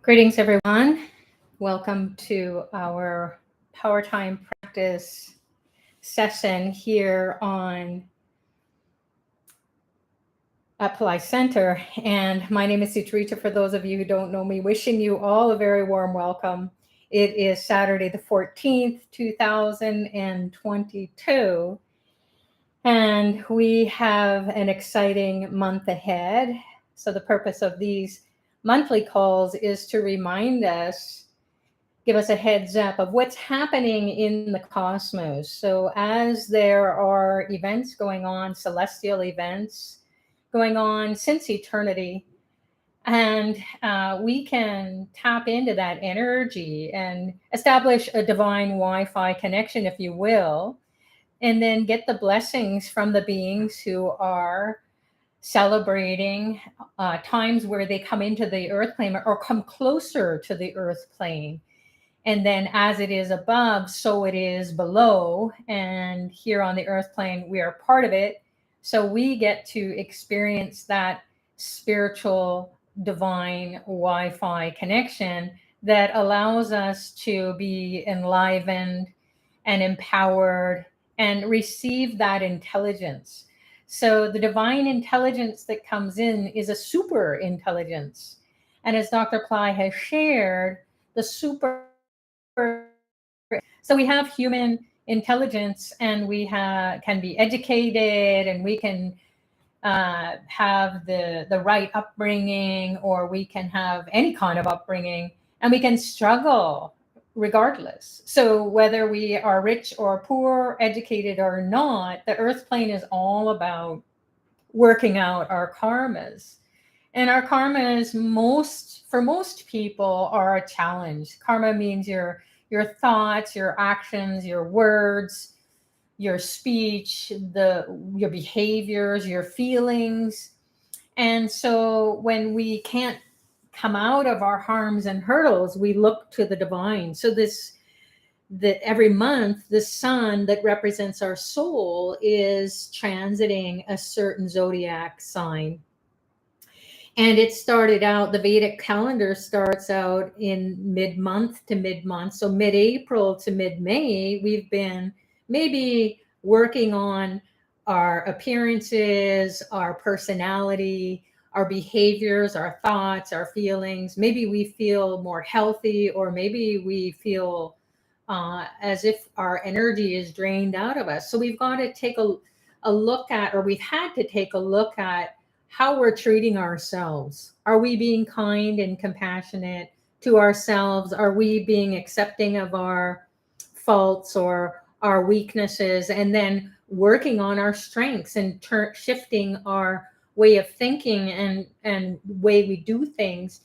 Greetings, everyone. Welcome to our Powertime practice session here on at Pillai Center. And my name is Sucharita. For those of you who don't know me, wishing you all a very warm welcome. It is Saturday the 14th, 2022. And we have an exciting month ahead. So the purpose of these monthly calls is to remind us, give us a heads up of what's happening in the cosmos. So, as there are events going on, celestial events going on since eternity, and we can tap into that energy and establish a divine Wi Fi connection, if you will, and then get the blessings from the beings who are celebrating times where they come into the earth plane or come closer to the earth plane. And then as it is above, so it is below. And here on the earth plane, we are part of it. So we get to experience that spiritual, divine Wi Fi connection that allows us to be enlivened and empowered and receive that intelligence. So the divine intelligence that comes in is a super intelligence. And as Dr. Pillai has shared, the super so we have human intelligence, and we can be educated, and we can have the right upbringing, or we can have any kind of upbringing, and we can struggle regardless. So whether we are rich or poor, educated or not, the earth plane is all about working out our karmas. And our karmas, for most people, are a challenge. Karma means your thoughts, your actions, your words, your speech, your behaviors, your feelings. And so when we can't come out of our harms and hurdles, we look to the divine. So that every month, the sun that represents our soul is transiting a certain zodiac sign. And it started out, the Vedic calendar starts out in mid-month to mid-month. So mid-April to mid-May, we've been maybe working on our appearances, our personality, our behaviors, our thoughts, our feelings. Maybe we feel more healthy, or maybe we feel as if our energy is drained out of us. So we've got to take a look at, or we've had to take a look at, how we're treating ourselves. Are we being kind and compassionate to ourselves? Are we being accepting of our faults or our weaknesses, and then working on our strengths and shifting our way of thinking and way we do things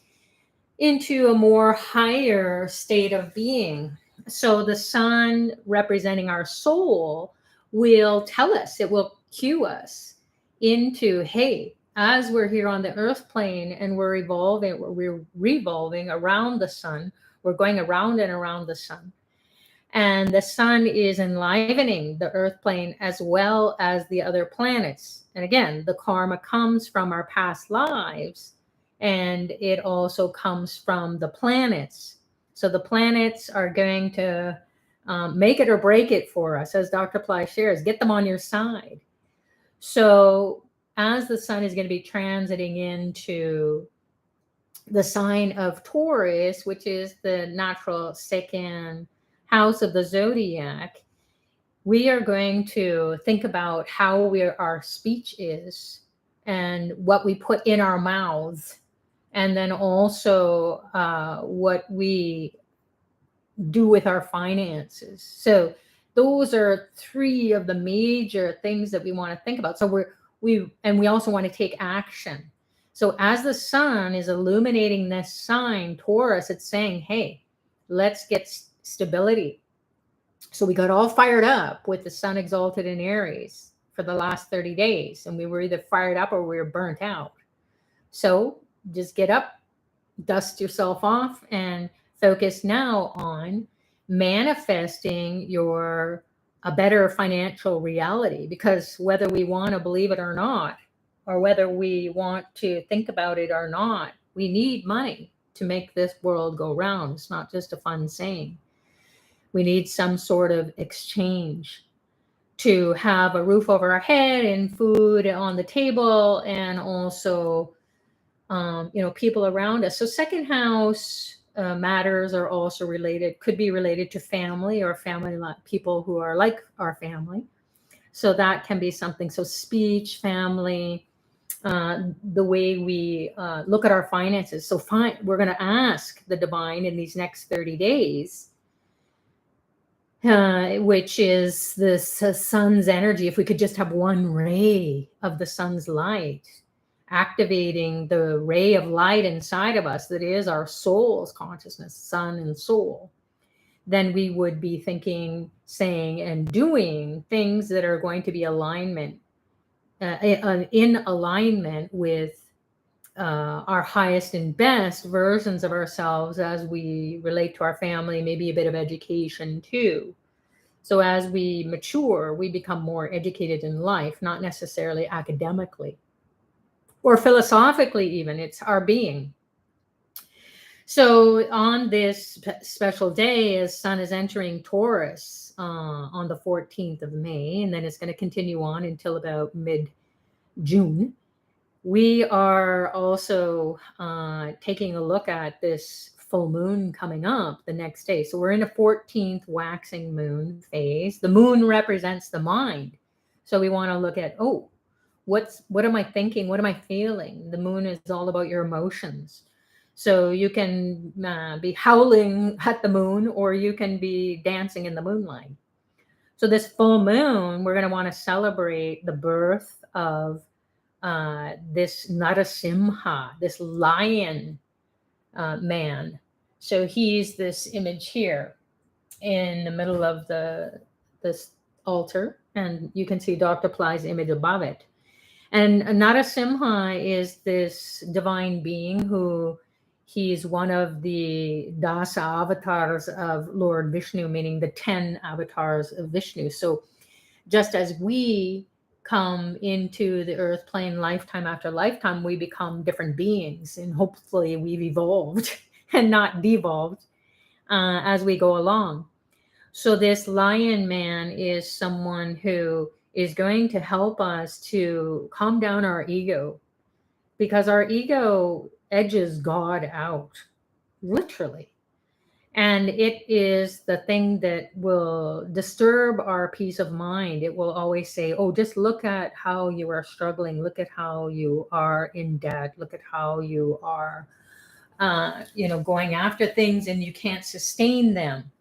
into a more higher state of being? So the sun representing our soul will tell us, it will cue us into, hey, as we're here on the earth plane and we're revolving around the sun, we're going around and around the sun. And the sun is enlivening the earth plane as well as the other planets. And again, the karma comes from our past lives, and it also comes from the planets. So the planets are going to make it or break it for us, as Dr. Pillai shares, get them on your side. So as the sun is going to be transiting into the sign of Taurus, which is the natural second house of the zodiac, we are going to think about how our speech is and what we put in our mouths, and then also what we do with our finances. So those are three of the major things that we want to think about. So we also want to take action. So as the sun is illuminating this sign, Taurus, it's saying, hey, let's get stability. So we got all fired up with the sun exalted in Aries for the last 30 days. And we were either fired up or we were burnt out. So just get up, dust yourself off, and focus now on manifesting a better financial reality. Because whether we want to believe it or not, or whether we want to think about it or not, we need money to make this world go round. It's not just a fun saying. We need some sort of exchange to have a roof over our head and food on the table, and also, people around us. So second house matters are also related, could be related to family or family people who are like our family. So that can be something. So speech, family, the way we look at our finances. So we're going to ask the divine in these next 30 days, which is this sun's energy. If we could just have one ray of the sun's light, activating the ray of light inside of us that is our soul's consciousness, sun and soul, then we would be thinking, saying, and doing things that are going to be in alignment with our highest and best versions of ourselves as we relate to our family, maybe a bit of education too. So as we mature, we become more educated in life, not necessarily academically or philosophically even. It's our being. So on this special day, as Sun is entering Taurus on the 14th of May, and then it's going to continue on until about mid-June, we are also taking a look at this full moon coming up the next day. So we're in a 14th waxing moon phase. The moon represents the mind. So we want to look at, what am I thinking? What am I feeling? The moon is all about your emotions. So you can be howling at the moon, or you can be dancing in the moonlight. So this full moon, we're going to want to celebrate the birth of this Narasimha, this lion man. So he's this image here in the middle of this altar, and you can see Dr. Pillai's image above it. And Narasimha is this divine being who he's one of the Dasa avatars of Lord Vishnu, meaning the 10 avatars of Vishnu. So just as we come into the earth plane lifetime after lifetime, we become different beings, and hopefully we've evolved and not devolved as we go along. So this lion man is someone who is going to help us to calm down our ego, because our ego edges God out, literally. And it is the thing that will disturb our peace of mind. It will always say, just look at how you are struggling. Look at how you are in debt. Look at how you are, going after things and you can't sustain them.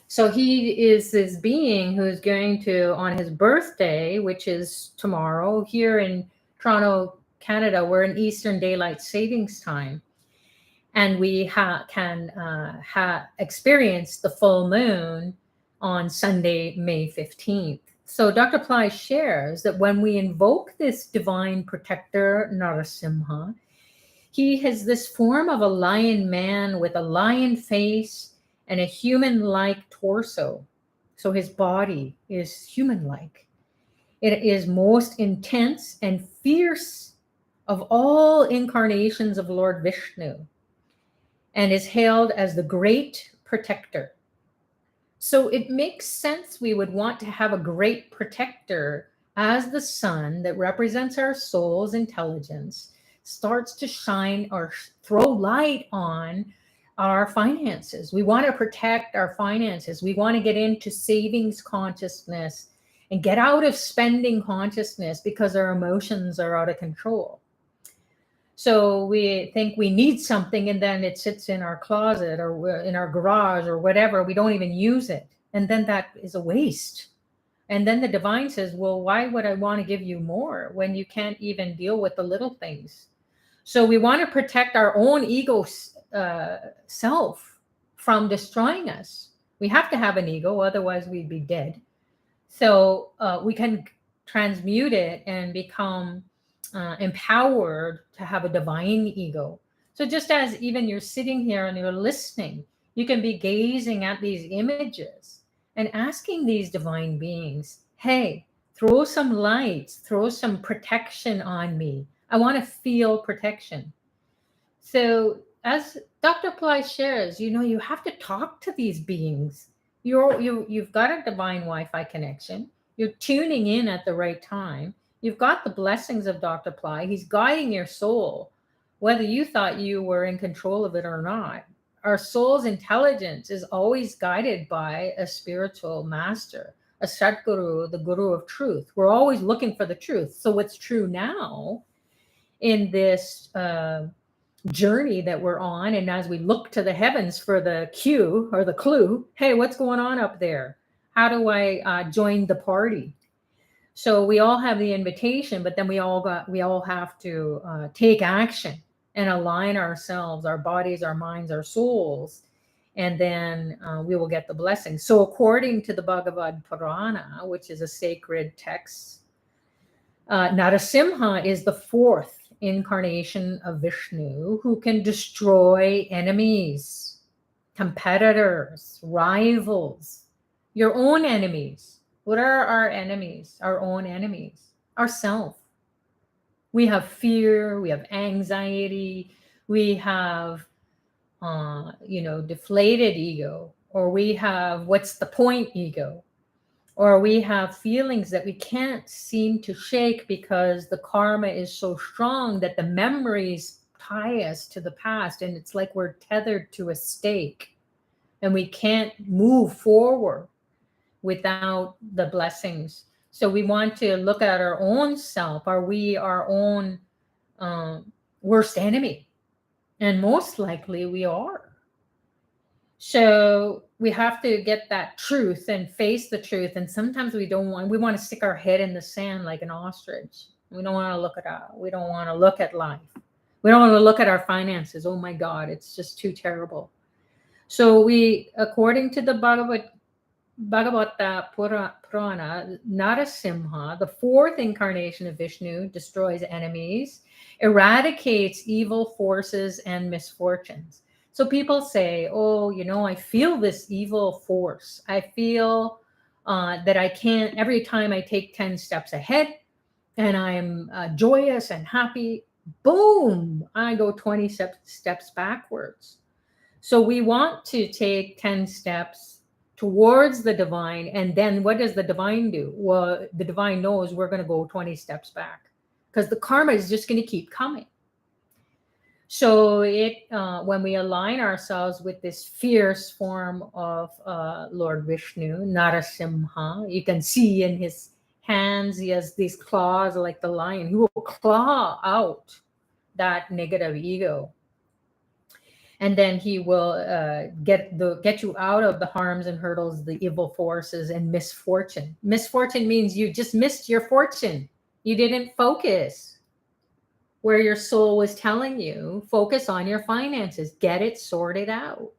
So he is this being who's going to, on his birthday, which is tomorrow, here in Toronto, Canada, we're in Eastern Daylight Savings Time. And we can experience the full moon on Sunday, May 15th. So Dr. Pillai shares that when we invoke this divine protector, Narasimha, he has this form of a lion man with a lion face and a human-like torso. So his body is human-like. It is most intense and fierce of all incarnations of Lord Vishnu, and is hailed as the great protector. So it makes sense we would want to have a great protector as the sun that represents our soul's intelligence starts to shine or throw light on our finances. We want to protect our finances. We want to get into savings consciousness and get out of spending consciousness because our emotions are out of control. So we think we need something, and then it sits in our closet or in our garage or whatever. We don't even use it. And then that is a waste. And then the divine says, well, why would I want to give you more when you can't even deal with the little things? So we want to protect our own ego self from destroying us. We have to have an ego, otherwise we'd be dead. So we can transmute it and become empowered to have a divine ego. So just as even you're sitting here and you're listening, you can be gazing at these images and asking these divine beings, hey, throw some lights, throw some protection on me. I want to feel protection. So as Dr. Pillai shares, you have to talk to these beings. You've got a divine Wi-Fi connection. You're tuning in at the right time. You've got the blessings of Dr. Pillai. He's guiding your soul, whether you thought you were in control of it or not. Our soul's intelligence is always guided by a spiritual master, a Satguru, the Guru of truth. We're always looking for the truth. So what's true now in this journey that we're on, and as we look to the heavens for the cue or the clue, hey, what's going on up there? How do I join the party? So we all have the invitation, but then we all have to take action and align ourselves, our bodies, our minds, our souls, and then we will get the blessing. So according to the Bhagavad Purana, which is a sacred text, Narasimha is the fourth incarnation of Vishnu who can destroy enemies, competitors, rivals, your own enemies. What are our enemies? Our own enemies, ourself. We have fear, we have anxiety, we have, deflated ego, or we have what's the point ego, or we have feelings that we can't seem to shake because the karma is so strong that the memories tie us to the past, and it's like we're tethered to a stake and we can't move forward without the blessings. So we want to look at our own self. Are we our own worst enemy? And most likely we are. So we have to get that truth and face the truth. And sometimes we want to stick our head in the sand like an ostrich. We don't want to look at we don't want to look at life. We don't want to look at our finances. Oh my God, it's just too terrible. So we, according to the Bhagavata Purana, Narasimha, the fourth incarnation of Vishnu, destroys enemies, eradicates evil forces and misfortunes. So people say, oh, I feel this evil force. I feel that I can't, every time I take 10 steps ahead and I'm joyous and happy, boom, I go 20 steps backwards. So we want to take 10 steps towards the divine. And then what does the divine do? Well, the divine knows we're going to go 20 steps back because the karma is just going to keep coming. So when we align ourselves with this fierce form of Lord Vishnu, Narasimha, you can see in his hands, he has these claws like the lion. He will claw out that negative ego. And then he will get you out of the harms and hurdles, the evil forces and misfortune. Misfortune means you just missed your fortune. You didn't focus where your soul was telling you, focus on your finances, get it sorted out.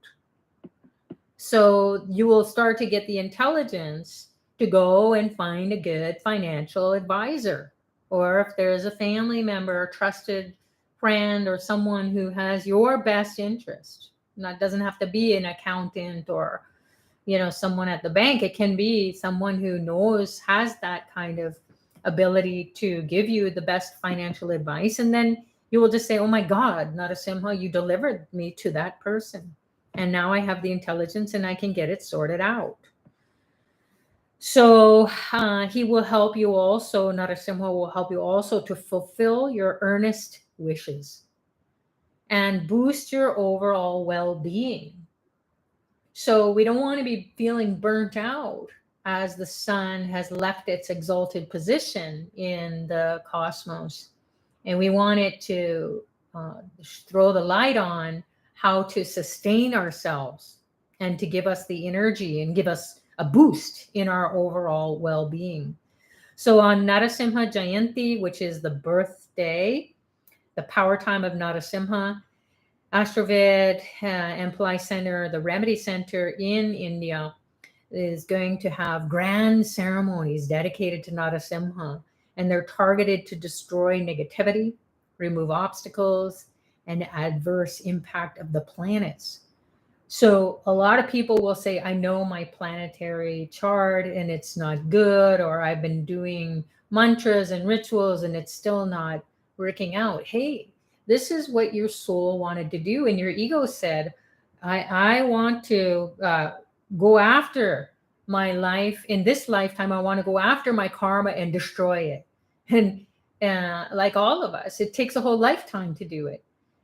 So you will start to get the intelligence to go and find a good financial advisor. Or if there's a family member, a trusted friend, or someone who has your best interest. And that doesn't have to be an accountant or, someone at the bank. It can be someone who has that kind of ability to give you the best financial advice. And then you will just say, oh my God, Narasimha, you delivered me to that person. And now I have the intelligence and I can get it sorted out. So he will help you also, Narasimha will help you also to fulfill your earnest wishes and boost your overall well-being. So we don't want to be feeling burnt out as the sun has left its exalted position in the cosmos. And we want it to throw the light on how to sustain ourselves and to give us the energy and give us a boost in our overall well-being. So on Narasimha Jayanti, which is the birthday, the power time of Narasimha, Ashtravid and Pillai Center, the Remedy Center in India, is going to have grand ceremonies dedicated to Narasimha, and they're targeted to destroy negativity, remove obstacles, and adverse impact of the planets. So a lot of people will say, I know my planetary chart and it's not good, or I've been doing mantras and rituals and it's still not working out. Hey, This is what your soul wanted to do. And your ego said, I want to go after my life in this lifetime. I want to go after my karma and destroy it. And like all of us, it takes a whole lifetime to do it.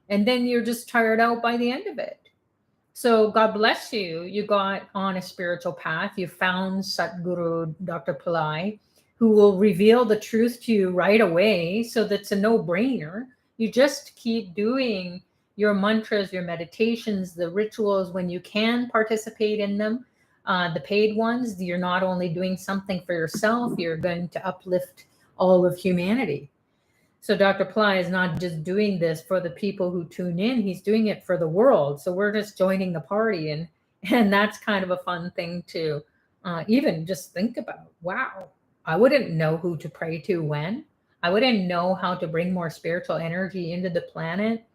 And then you're just tired out by the end of it. So God bless you. You got on a spiritual path. You found Satguru Dr. Pillai, who will reveal the truth to you right away. So that's a no-brainer. You just keep doing your mantras, your meditations, the rituals when you can participate in them. The paid ones, you're not only doing something for yourself, you're going to uplift all of humanity. So Dr. Pillai is not just doing this for the people who tune in, he's doing it for the world. So we're just joining the party, and that's kind of a fun thing to even just think about. Wow, I wouldn't know who to pray to when. I wouldn't know how to bring more spiritual energy into the planet.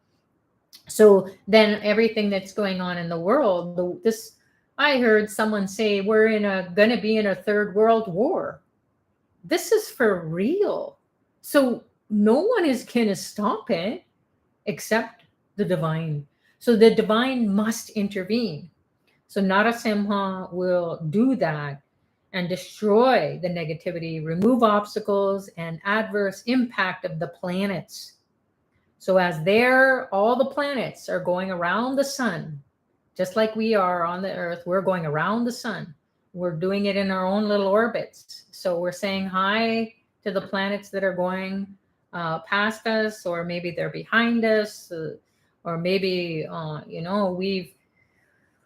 So then everything that's going on in the world, I heard someone say we're going to be in a third world war. This is for real. So no one is going to stop it except the divine. So the divine must intervene. So Narasimha will do that and destroy the negativity, remove obstacles and adverse impact of the planets. So as all the planets are going around the sun, just like we are on the earth, we're going around the sun. We're doing it in our own little orbits. So we're saying hi to the planets that are going past us, or maybe they're behind us, or maybe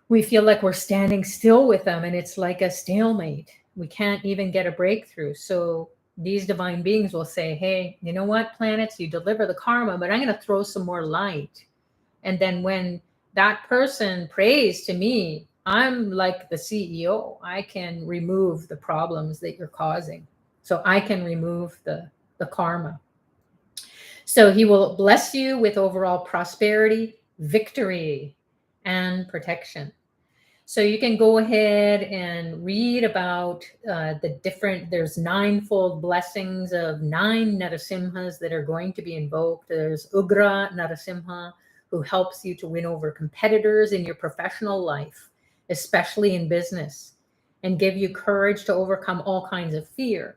we feel like we're standing still with them, and it's like a stalemate. We can't even get a breakthrough. So these divine beings will say, hey, you know what, planets, you deliver the karma, but I'm going to throw some more light. And then when that person prays to me, I'm like the CEO. I can remove the problems that you're causing. So I can remove the karma. So he will bless you with overall prosperity, victory, and protection. So you can go ahead and read about there's ninefold blessings of 9 Narasimhas that are going to be invoked. There's Ugra Narasimha, who helps you to win over competitors in your professional life, especially in business, and give you courage to overcome all kinds of fear.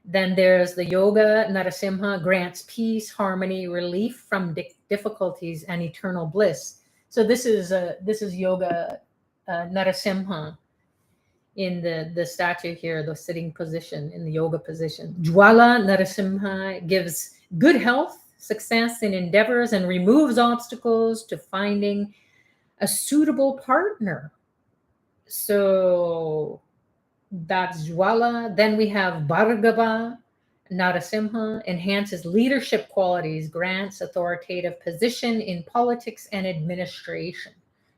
Then there's the Yoga Narasimha, grants peace, harmony, relief from difficulties, and eternal bliss. So this is Yoga Narasimha in the statue here, the sitting position, in the yoga position. Jwala Narasimha gives good health, success in endeavors, and removes obstacles to finding a suitable partner. So that's Jwala. Then we have Bhargava Narasimha, enhances leadership qualities, grants authoritative position in politics and administration.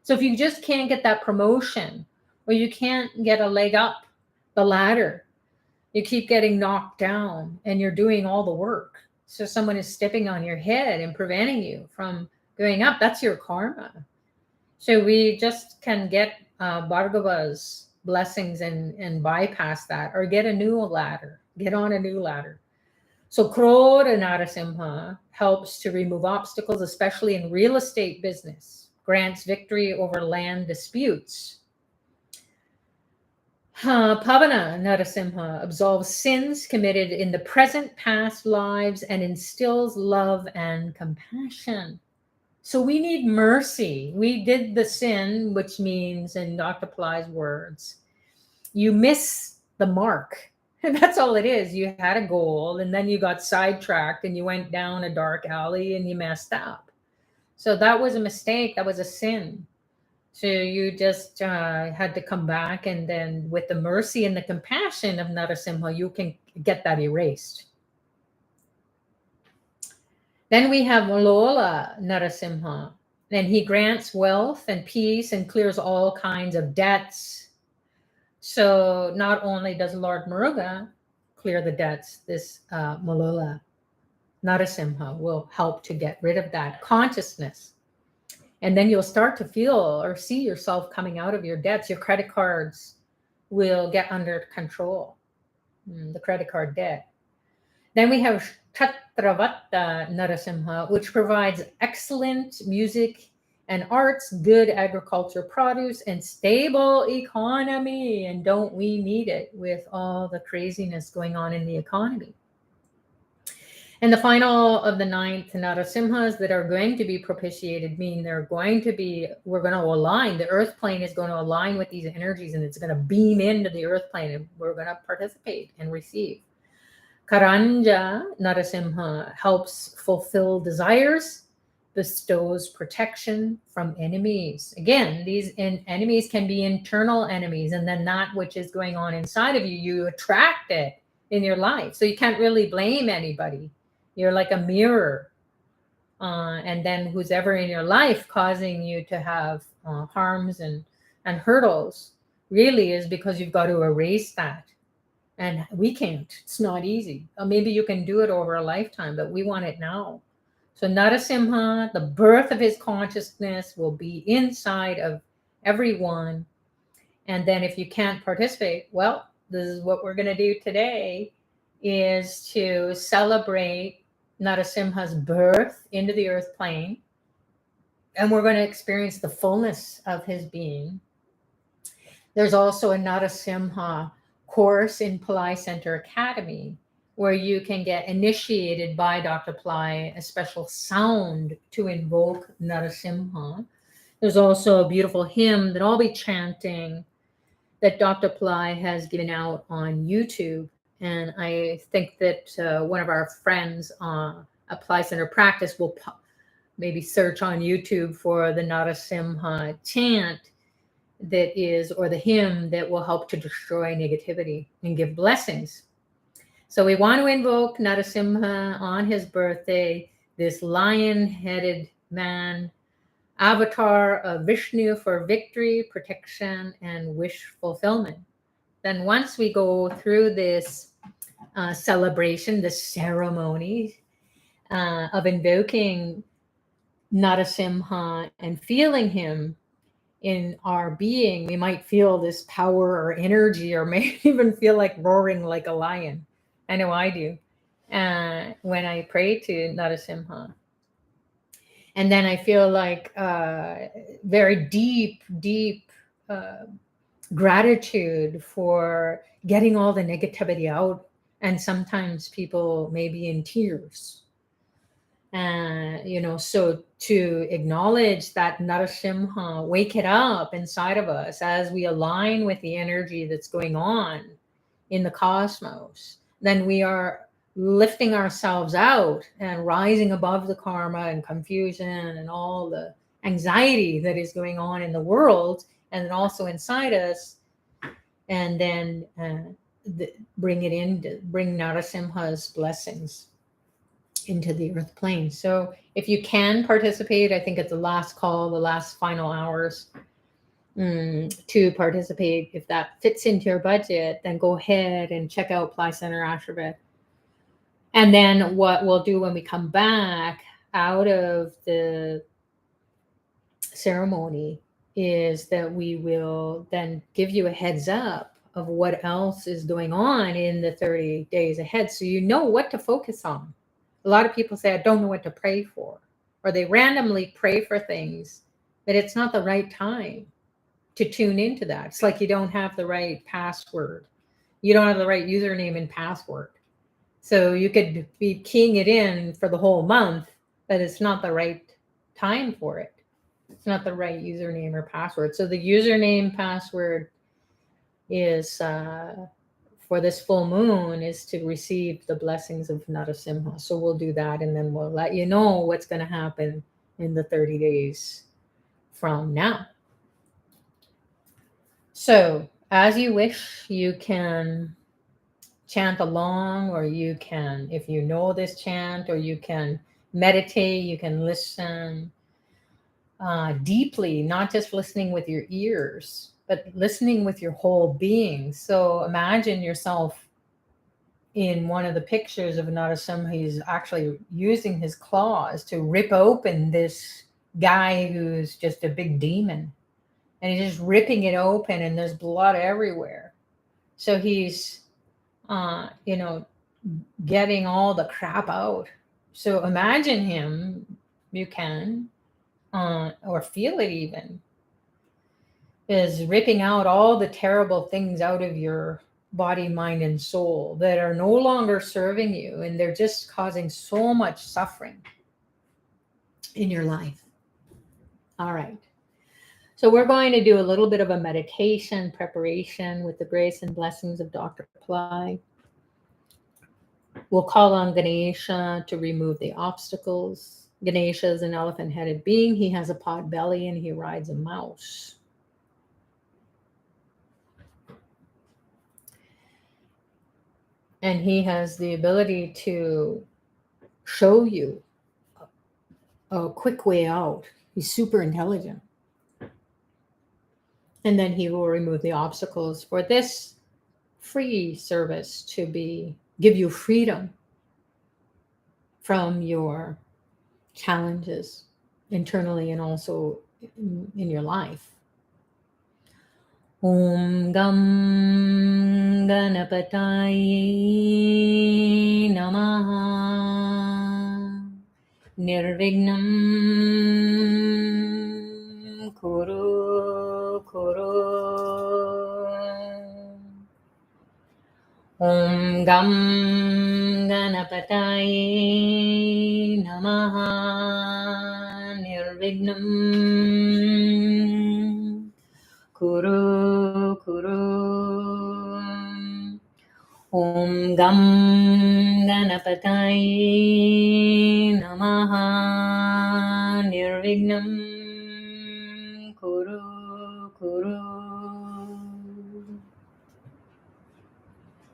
So if you just can't get that promotion, or you can't get a leg up the ladder, you keep getting knocked down and you're doing all the work. So someone is stepping on your head and preventing you from going up. That's your karma. So we just can get Bhargava's blessings and bypass that, or get a new ladder, get on a new ladder. So Krodha Narasimha helps to remove obstacles, especially in real estate business, grants victory over land disputes. Pavana Narasimha absolves sins committed in the present, past lives, and instills love and compassion. So we need mercy. We did the sin, which means, in Dr. Pillai's words, you miss the mark. And that's all it is. You had a goal, and then you got sidetracked and you went down a dark alley and you messed up. So that was a mistake. That was a sin. So you just had to come back, and then with the mercy and the compassion of Narasimha, you can get that erased. Then we have Lola Narasimha, and he grants wealth and peace and clears all kinds of debts. So not only does Lord Muruga clear the debts, this Malola Narasimha will help to get rid of that consciousness. And then you'll start to feel or see yourself coming out of your debts. Your credit cards will get under control, the credit card debt. Then we have Chatravata Narasimha, which provides excellent music and arts, good agriculture produce, and stable economy. And don't we need it with all the craziness going on in the economy? And the final of the ninth Narasimhas that are going to be propitiated mean we're going to align. The earth plane is going to align with these energies and it's going to beam into the earth plane and we're going to participate and receive. Karanja Narasimha helps fulfill desires, bestows protection from enemies. Again, these enemies can be internal enemies, and then that which is going on inside of you, you attract it in your life. So you can't really blame anybody. You're like a mirror. And then who's ever in your life causing you to have harms and hurdles really is because you've got to erase that. And we can't. It's not easy. Maybe you can do it over a lifetime, but we want it now. So Narasimha, the birth of his consciousness will be inside of everyone. And then if you can't participate, well, this is what we're going to do today, is to celebrate Narasimha's birth into the earth plane. And we're going to experience the fullness of his being. There's also a Narasimha course in Pillai Center Academy where you can get initiated by Dr. Pillai, a special sound to invoke Narasimha. There's also a beautiful hymn that I'll be chanting that Dr. Pillai has given out on YouTube. And I think that one of our friends at Pillai Center Practice will maybe search on YouTube for the Narasimha chant that is, or the hymn that will help to destroy negativity and give blessings. So we want to invoke Narasimha on his birthday, this lion-headed man, avatar of Vishnu for victory, protection, and wish fulfillment. Then once we go through this celebration, the ceremony of invoking Narasimha and feeling him in our being, we might feel this power or energy, or may even feel like roaring like a lion. I know I do when I pray to Narasimha. And then I feel like very deep gratitude for getting all the negativity out. And sometimes people may be in tears. So to acknowledge that Narasimha, wake it up inside of us as we align with the energy that's going on in the cosmos, then we are lifting ourselves out and rising above the karma and confusion and all the anxiety that is going on in the world and then also inside us, and then bring Narasimha's blessings into the earth plane. So if you can participate, I think it's the last call, the last final hours to participate. If that fits into your budget, then go ahead and check out Pillai Center Ashravet. And then what we'll do when we come back out of the ceremony is that we will then give you a heads up of what else is going on in the 30 days ahead, so you know what to focus on. A lot of people say, I don't know what to pray for, or they randomly pray for things, but it's not the right time to tune into that. It's like you don't have the right password. You don't have the right username and password. So you could be keying it in for the whole month, but it's not the right time for it. It's not the right username or password. So the username password is for this full moon is to receive the blessings of Narasimha. So we'll do that, and then we'll let you know what's going to happen in the 30 days from now. So as you wish, you can chant along, or you can, if you know this chant, or you can meditate, you can listen deeply, not just listening with your ears, but listening with your whole being. So imagine yourself in one of the pictures of Narasimha. He's actually using his claws to rip open this guy who's just a big demon. And he's just ripping it open, and there's blood everywhere. So he's, getting all the crap out. So imagine him, you can, or feel it even, is ripping out all the terrible things out of your body, mind, and soul that are no longer serving you, and they're just causing so much suffering in your life. All right. So we're going to do a little bit of a meditation preparation with the grace and blessings of Dr. Pillai. We'll call on Ganesha to remove the obstacles. Ganesha is an elephant-headed being. He has a pot belly and he rides a mouse. And he has the ability to show you a quick way out. He's super intelligent. And then he will remove the obstacles for this free service to give you freedom from your challenges internally and also in your life. Om Gam Ganapataye Namaha Nirvignam Kuru Kuru. Om Gam Ganapataye Namaha Nirvignam Kuru Kuru. Om Gam Ganapataye Namaha Nirvignam Kuru Kuru.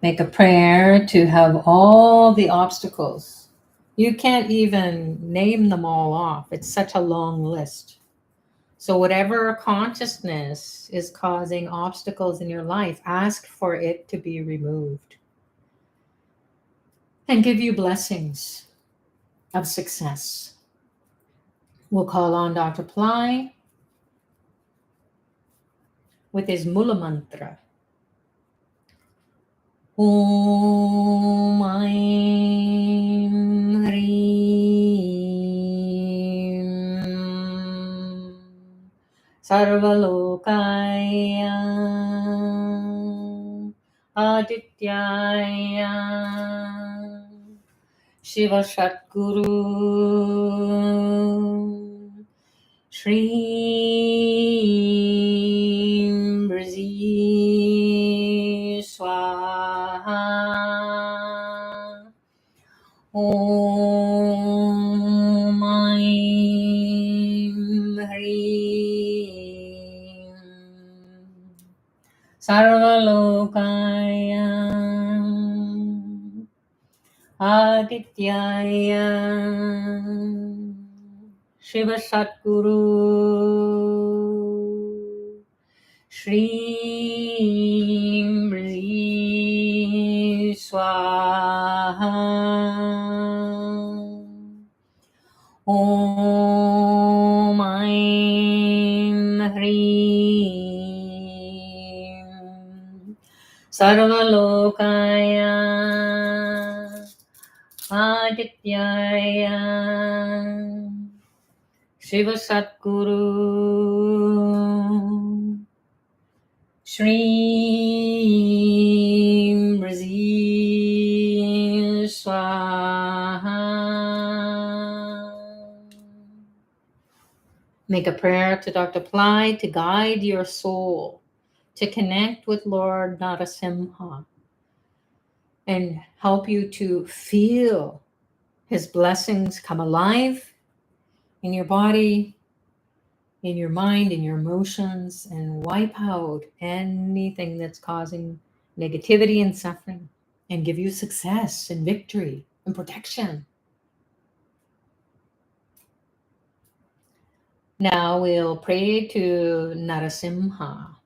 Make a prayer to have all the obstacles. You can't even name them all off. It's such a long list. So whatever consciousness is causing obstacles in your life, ask for it to be removed. And give you blessings of success. We'll call on Dr. Pillai with his Mula Mantra. Om Aim Hreem Sarvalokaya Adityaya Shiva Satguru Shri Brazi Swaha Om Aim Hreem Sarvalokaya Adityaya Shiva Satguru Shri Brazi Swaha Om Aim Hreem Sarvalokaya Adityaya Shiva Satguru Shri Brazi Swaha. Make a prayer to Dr. Pillai to guide your soul to connect with Lord Narasimha and help you to feel his blessings come alive in your body, in your mind, in your emotions, and wipe out anything that's causing negativity and suffering and give you success and victory and protection. Now we'll pray to Narasimha.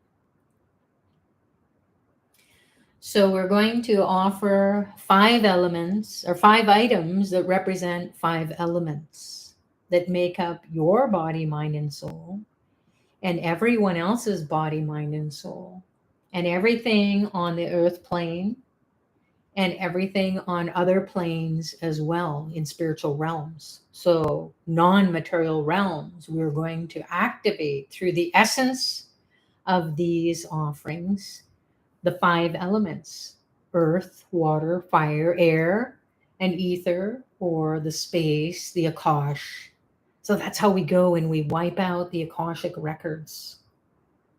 So we're going to offer 5 elements or 5 items that represent 5 elements that make up your body, mind, and soul, and everyone else's body, mind, and soul, and everything on the earth plane, and everything on other planes as well in spiritual realms. So, non material realms, we're going to activate through the essence of these offerings the five elements: earth, water, fire, air, and ether, or the space, the Akash. So that's how we go and we wipe out the Akashic records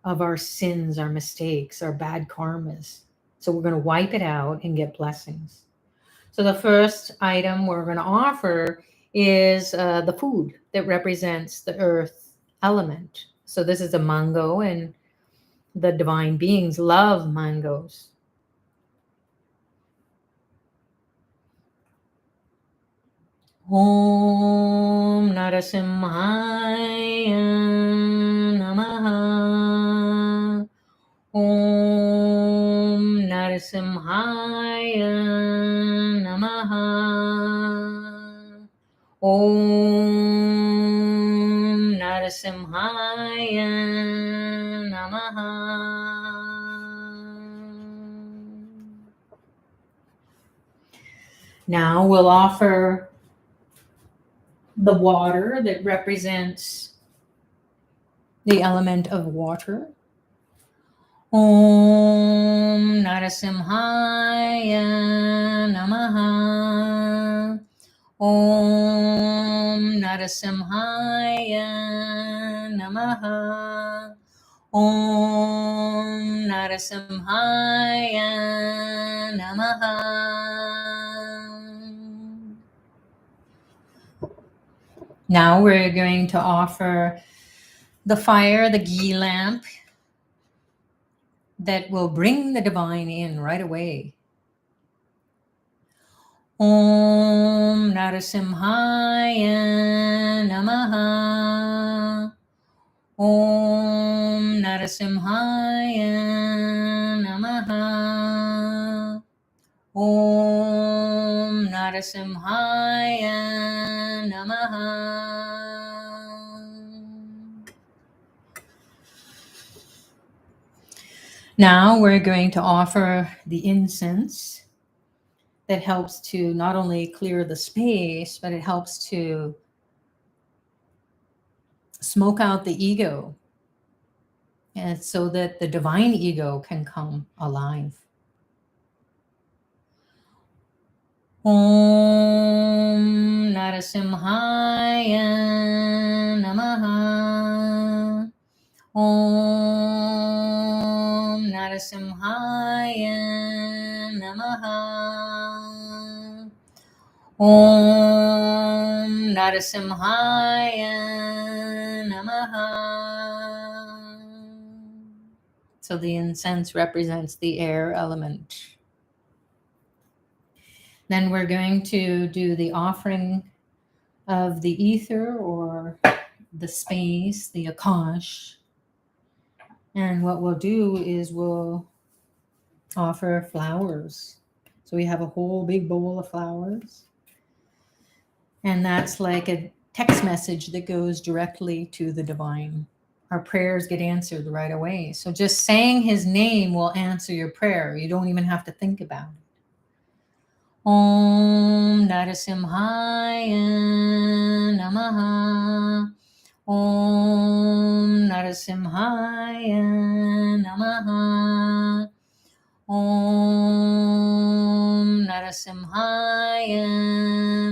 of our sins, our mistakes, our bad karmas. So we're going to wipe it out and get blessings. So the first item we're going to offer is the food that represents the earth element. So this is a mango, and the divine beings love mangoes. Om Narasimhaya Namaha. Om Narasimhaya Namaha. Om Narasimhaya Namaha. Now we'll offer the water that represents the element of water. Om Narasimhaya Namaha. Om Narasimhaya Namaha. Om Narasimhaya Namaha. Now we're going to offer the fire, the ghee lamp, that will bring the divine in right away. Om Narasimhaya Namaha. Om Narasimhaya Namaha. Om Narasimhaya Namaha. Now we're going to offer the incense that helps to not only clear the space, but it helps to smoke out the ego, and so that the divine ego can come alive. Om Narasimhaya Namaha. Om Narasimhaya Namaha. Om Narasimhaya Namaha. So the incense represents the air element. Then we're going to do the offering of the ether, or the space, the Akash. And what we'll do is we'll offer flowers. So we have a whole big bowl of flowers. And that's like a text message that goes directly to the divine. Our prayers get answered right away. So just saying his name will answer your prayer. You don't even have to think about it. Om Narasimhaya Namaha. Om Narasimhaya Namaha. Om Narasimhaya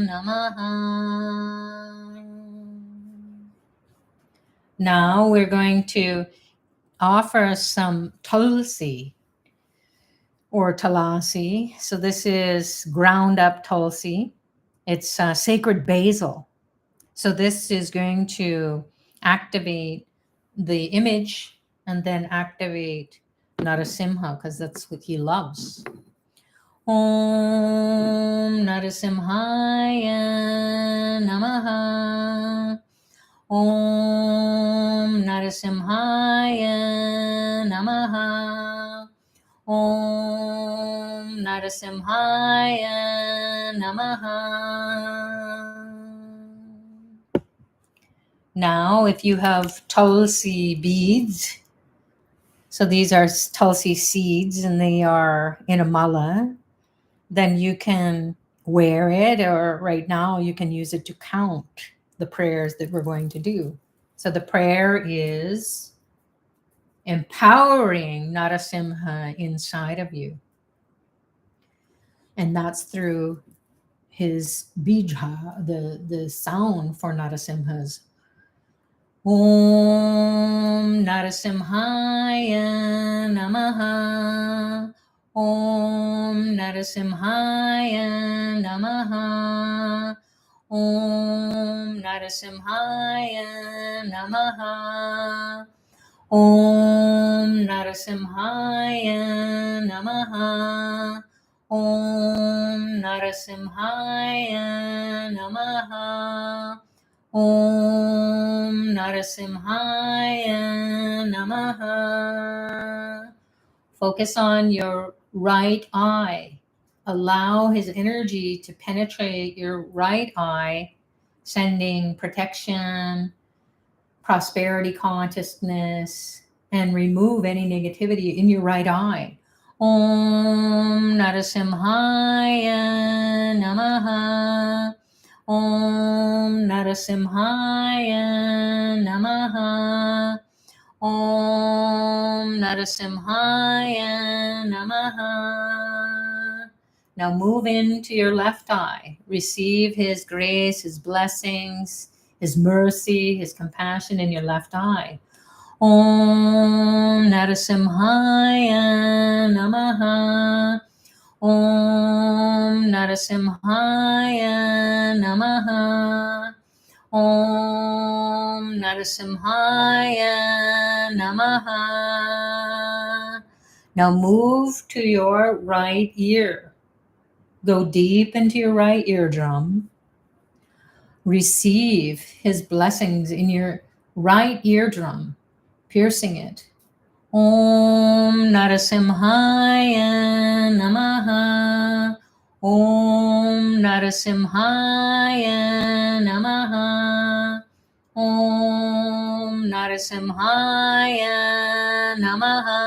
Namaha. Now we're going to offer some tulsi or tulasi. So this is ground up tulsi. It's sacred basil. So this is going to activate the image and then activate Narasimha, because that's what he loves. Om Narasimhaya Namaha. Om Narasimhaya Namaha. Om Narasimhaya Namaha. Now, if you have tulsi beads, so these are tulsi seeds and they are in a mala, then you can wear it, or right now you can use it to count the prayers that we're going to do. So the prayer is empowering Narasimha inside of you. And that's through his bija, the sound for Narasimha's. Om Narasimhaya Namaha. Om Narasimhaya Namaha. Om Narasimhaya Namaha. Om Narasimhaya Namaha. Om Narasimhaya Namaha. Om Narasimhaya Namaha. Focus on your right eye. Allow his energy to penetrate your right eye, sending protection, prosperity consciousness, and remove any negativity in your right eye. Om Narasimhaya Namaha. Om Narasimhaya Namaha. Om Narasimhaya Namaha. Now move into your left eye. Receive his grace, his blessings, his mercy, his compassion in your left eye. Om Narasimhaya Namaha. Om Narasimhaya Namaha. Om Narasimhaya Namaha. Now move to your right ear. Go deep into your right eardrum. Receive his blessings in your right eardrum, piercing it. Om Narasimhaya Namaha. Om Narasimhaya Namaha. Om Narasimhaya Namaha.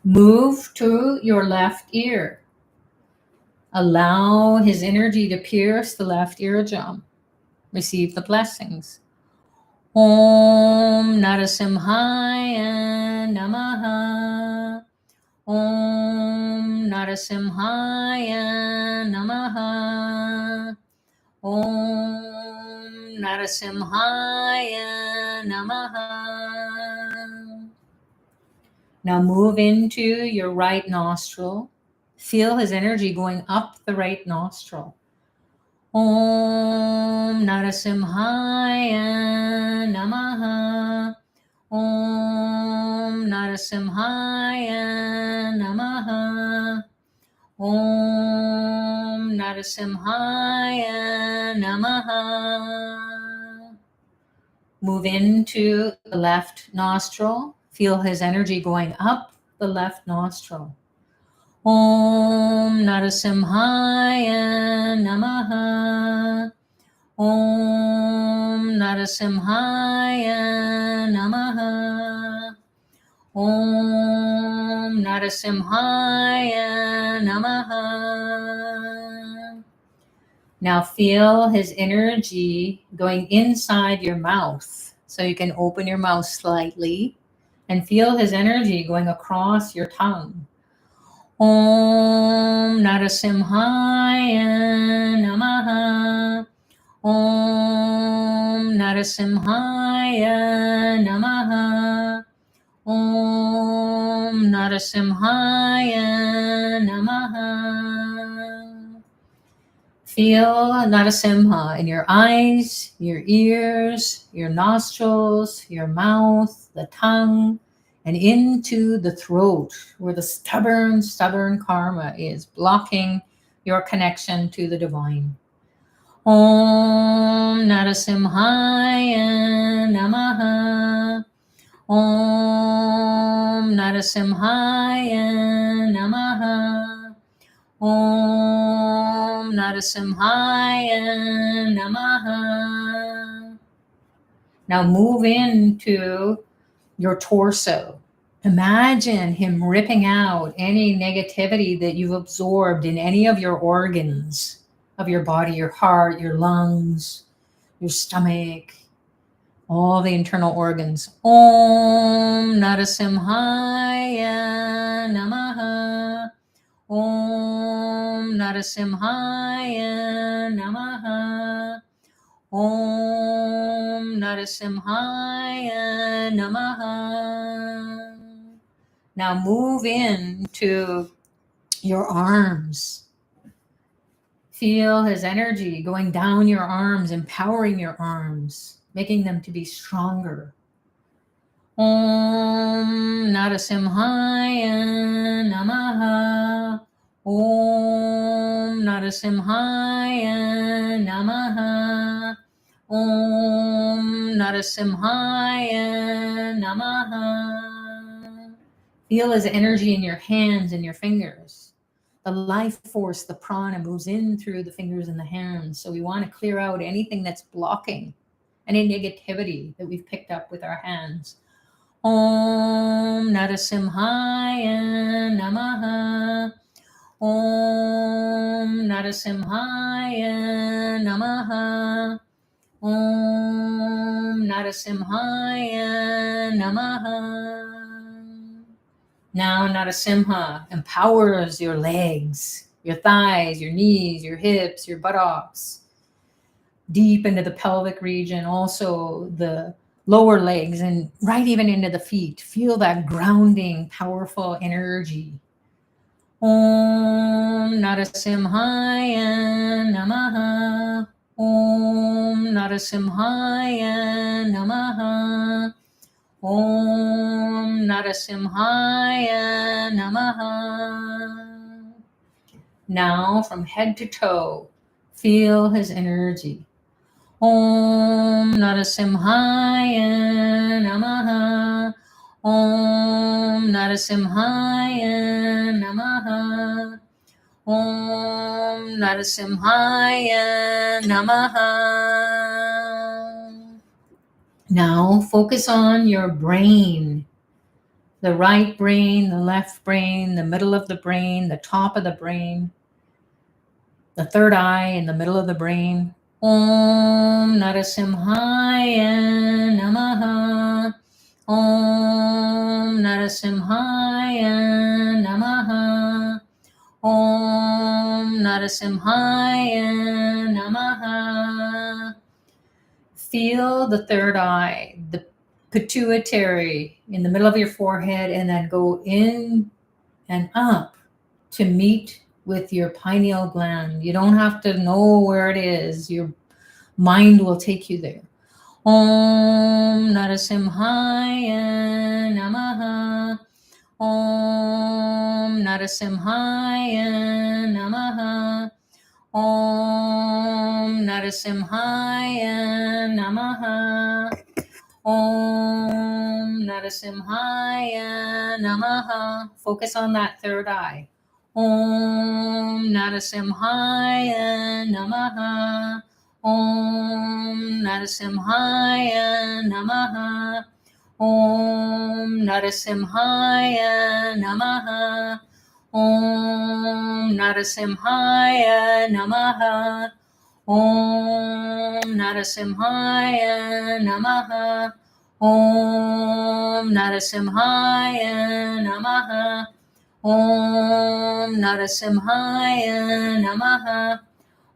Move to your left ear. Allow his energy to pierce the left eardrum. Receive the blessings. Om Narasimhaya Namaha. Om Narasimhaya Namaha. Om Narasimhaya Namaha. Now move into your right nostril. Feel his energy going up the right nostril. Om Narasimhaya Namaha. Om Narasimhaya Namaha. Om Narasimhaya Namaha. Move into the left nostril. Feel his energy going up the left nostril. Om Narasimhaya Namaha. Om Narasimhaya Namaha. Om Narasimhaya Namaha. Now feel his energy going inside your mouth. So you can open your mouth slightly and feel his energy going across your tongue. Om Narasimhaya Namaha. Om Narasimhaya Namaha. Om Narasimhaya Namaha. Feel Narasimha in your eyes, your ears, your nostrils, your mouth, the tongue, and into the throat, where the stubborn karma is blocking your connection to the divine. Om Narasimhaya Namaha. Om Narasimhaya Namaha. Om Narasimhaya Namaha. Now move into your torso. Imagine him ripping out any negativity that you've absorbed in any of your organs of your body, your heart, your lungs, your stomach, all the internal organs. Om Narasimhaya Namaha. Om Narasimhaya Namaha. Om Narasimhaya Namaha. Now move into your arms. Feel his energy going down your arms, empowering your arms, making them to be stronger. Om Narasimhaya Namaha. Om Narasimhaya Namaha. Om Narasimhaya Namaha. Feel his energy in your hands and your fingers. The life force, the prana, moves in through the fingers and the hands. So we want to clear out anything that's blocking, any negativity that we've picked up with our hands. Om Narasimhaya Namaha. Om Narasimhaya Namaha. Om Narasimhaya Namaha. Now Narasimha empowers your legs, your thighs, your knees, your hips, your buttocks, deep into the pelvic region, also the lower legs, and right even into the feet. Feel that grounding, powerful energy. Om Narasimhaya Namaha. Om Narasimhaya Namaha. Om Narasimhaya Namaha. Now from head to toe, feel his energy. Om Narasimhaya Namaha. Om Narasimhaya Namaha. Om Narasimhaya Namaha. Now focus on your brain, the right brain, the left brain, the middle of the brain, the top of the brain, the third eye in the middle of the brain. Om Narasimhaya Namaha. Om Narasimhaya Namaha. Om Narasimhaya Namaha. Feel the third eye, the pituitary in the middle of your forehead, and then go in and up to meet with your pineal gland. You don't have to know where it is. Your mind will take you there. Om Narasimhaya Namaha. Om Narasimhaya Namaha. Om Narasimhaya Namaha. Om Narasimhaya Namaha. Focus on that third eye. Om Narasimhaya Namaha. Om Narasimhaya Namaha. Om Narasimhaya Namaha. Om Narasimhaya Namaha. Om Narasimhaya Namaha. Om Narasimhaya Namaha. Om Narasimhaya Namaha.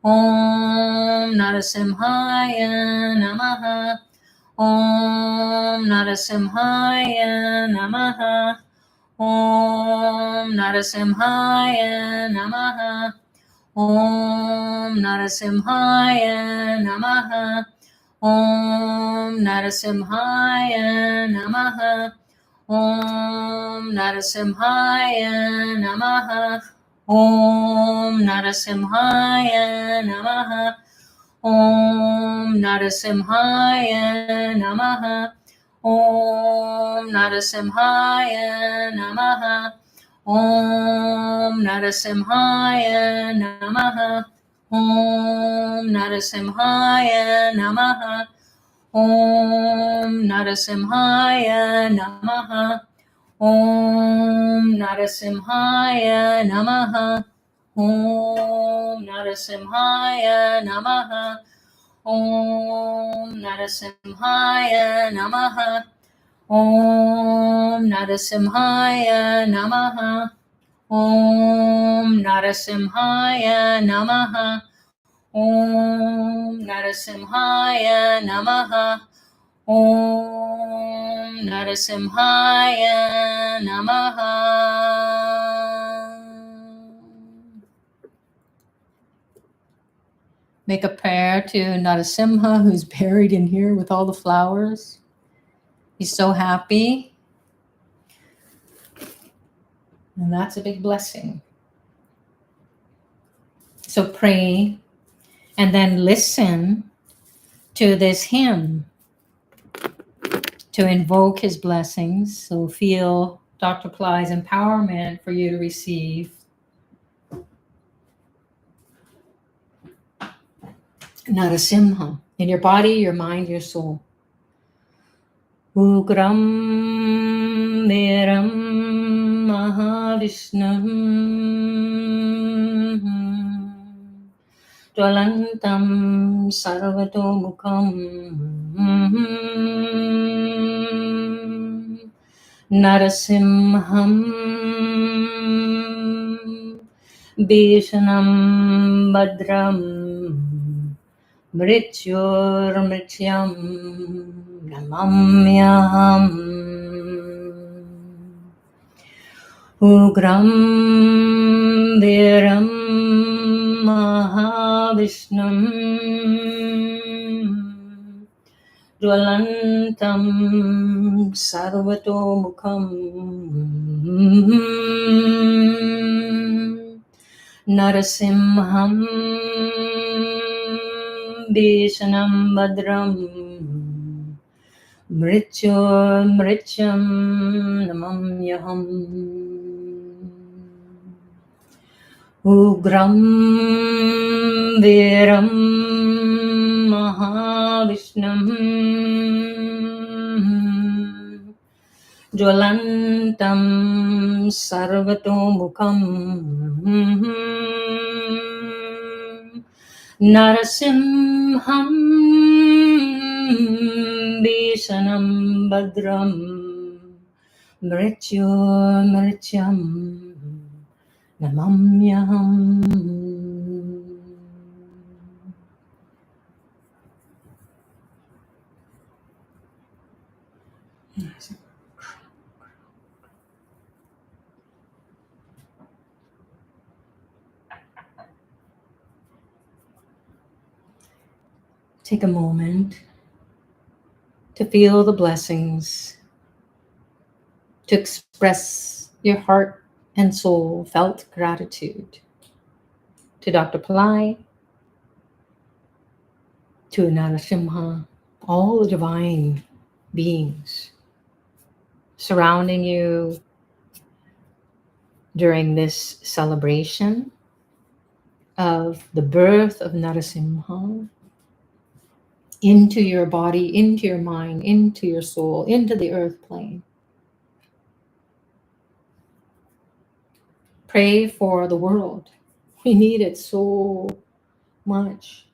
Om Narasimhaya Namaha. Om Narasimhaya Namaha. Om Narasimhaya Namaha. Om Narasimhaya Namaha. Om Narasimhaya Namaha. Om Narasimhaya Namaha. Om Narasimhaya Namaha. Om Narasimhaya Namaha. Om Narasimhaya Namaha. Om Narasimhaya Namaha. Om Narasimhaya Namaha. Om Narasimhaya Namaha. Om Narasimhaya Namaha. Om Narasimhaya Namaha. Om Narasimhaya Namaha. Om Narasimhaya Namaha. Om Narasimhaya Namaha. Om Narasimhaya Namaha. Om Narasimhaya Namaha. Make a prayer to Narasimha, who's buried in here with all the flowers. He's so happy. And that's a big blessing. So pray and then listen to this hymn to invoke his blessings. So feel Dr. Pillai's empowerment for you to receive. Narasimha in your body, your mind, your soul. Ugram Veram Mahavishnam Jwalantam Sarvatomukham Narasimham Bhishanam Badram Mrityurmrityam Namamyaham Ugram Veram Mahavishnam Jwalantam Sarvatomukham Narasimham Bhishanam Badram Mrityam Namamyaham Ugram Veram Mahavishnam Jwalantam Sarvatomukham Narasimham Bhishanam Badram Mrityam Namamyaham. Take a moment to feel the blessings, to express your heart and soul felt gratitude to Dr. Pillai, to Narasimha, all the divine beings surrounding you during this celebration of the birth of Narasimha into your body, into your mind, into your soul, into the earth plane. Pray for the world. We need it so much.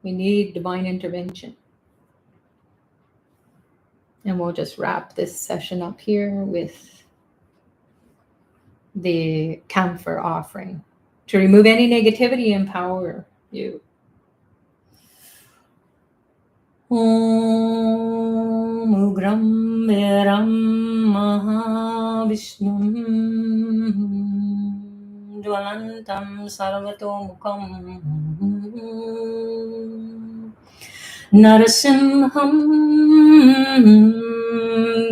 We need divine intervention. And we'll just wrap this session up here with the camphor offering to remove any negativity and empower you. Om Ugram Veram Mahavishnum Jwalantam Sarvatomukham Narasimham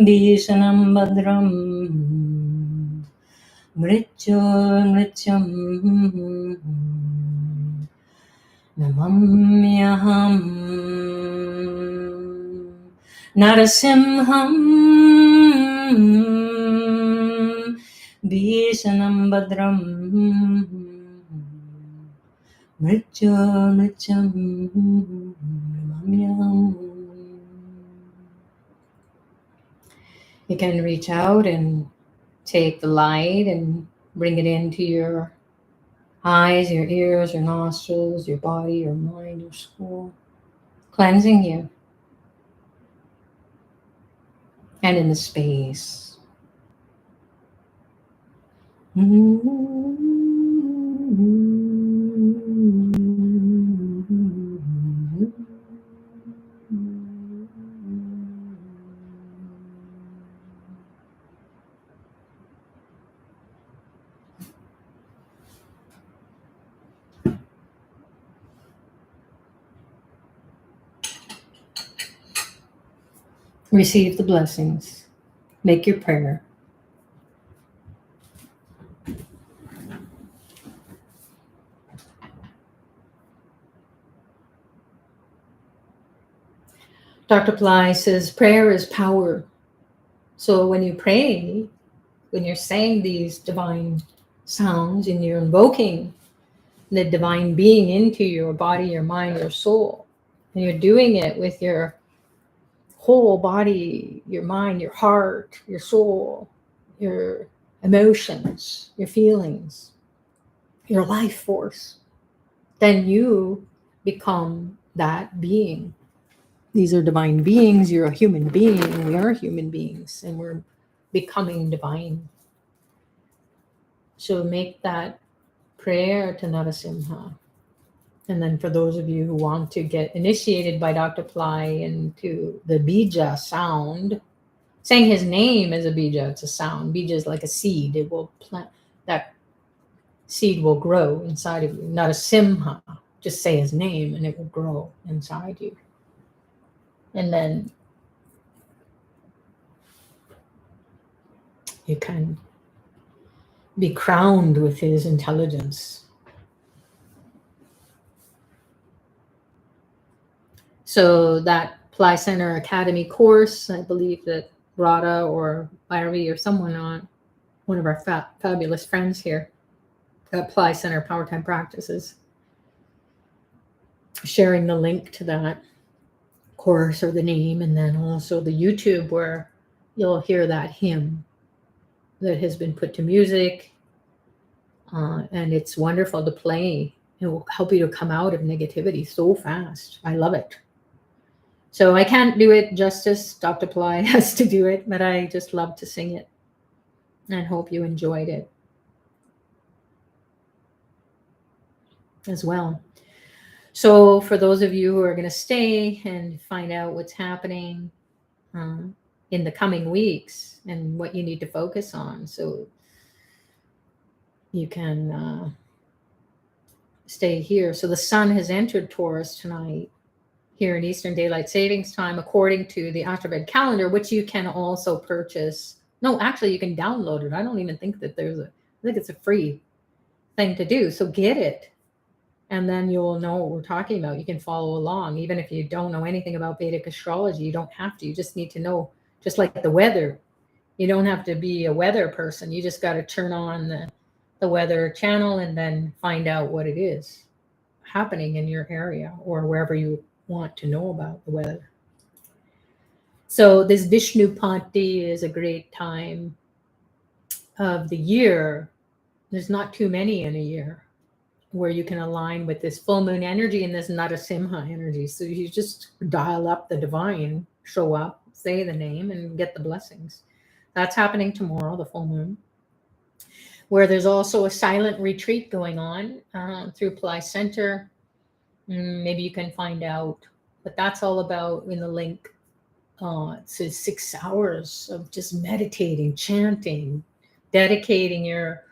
Bhishanam Badram Mrityam Namamyaham Narasimham Bhishanam Badram Mrityam Namamyaham. You can reach out and take the light and bring it into your eyes, your ears, your nostrils, your body, your mind, your soul, cleansing you and in the space. Receive the blessings. Make your prayer. Dr. Pillai says prayer is power. So when you pray, when you're saying these divine sounds and you're invoking the divine being into your body, your mind, your soul, and you're doing it with your whole body, your mind, your heart, your soul, your emotions, your feelings, your life force, then you become that being. These are divine beings. You're a human being. We are human beings, and we're becoming divine. So make that prayer to Narasimha. And then for those of you who want to get initiated by Dr. Pillai into the bija sound, saying his name is a bija, it's a sound. Bija is like a seed. It will plant, that seed will grow inside of you. Narasimha, just say his name and it will grow inside you. And then you can be crowned with his intelligence. So that Pillai Center Academy course, I believe that Radha or Larry or someone on one of our fabulous friends here at Pillai Center Powertime Practices, sharing the link to that course or the name, and then also the YouTube where you'll hear that hymn that has been put to music, and it's wonderful to play. It will help you to come out of negativity so fast. I love it. So I can't do it justice. Dr. Pillai has to do it, but I just love to sing it and hope you enjoyed it as well. So for those of you who are going to stay and find out what's happening in the coming weeks and what you need to focus on, so you can stay here. So the sun has entered Taurus tonight here in Eastern Daylight Savings Time, according to the Astrobed calendar, which you can also purchase. No, actually, you can download it. I don't even think that I think it's a free thing to do. So get it. And then you'll know what we're talking about. You can follow along. Even if you don't know anything about Vedic astrology, you don't have to. You just need to know, just like the weather. You don't have to be a weather person. You just got to turn on the weather channel and then find out what it is happening in your area or wherever you want to know about the weather. So this Vishnu Panti is a great time of the year. There's not too many in a year where you can align with this full moon energy and this Narasimha energy. So you just dial up the divine, show up, say the name, and get the blessings. That's happening tomorrow, the full moon, where there's also a silent retreat going on through Pillai Center. Maybe you can find out what that's all about in the link. It says 6 hours of just meditating, chanting, dedicating your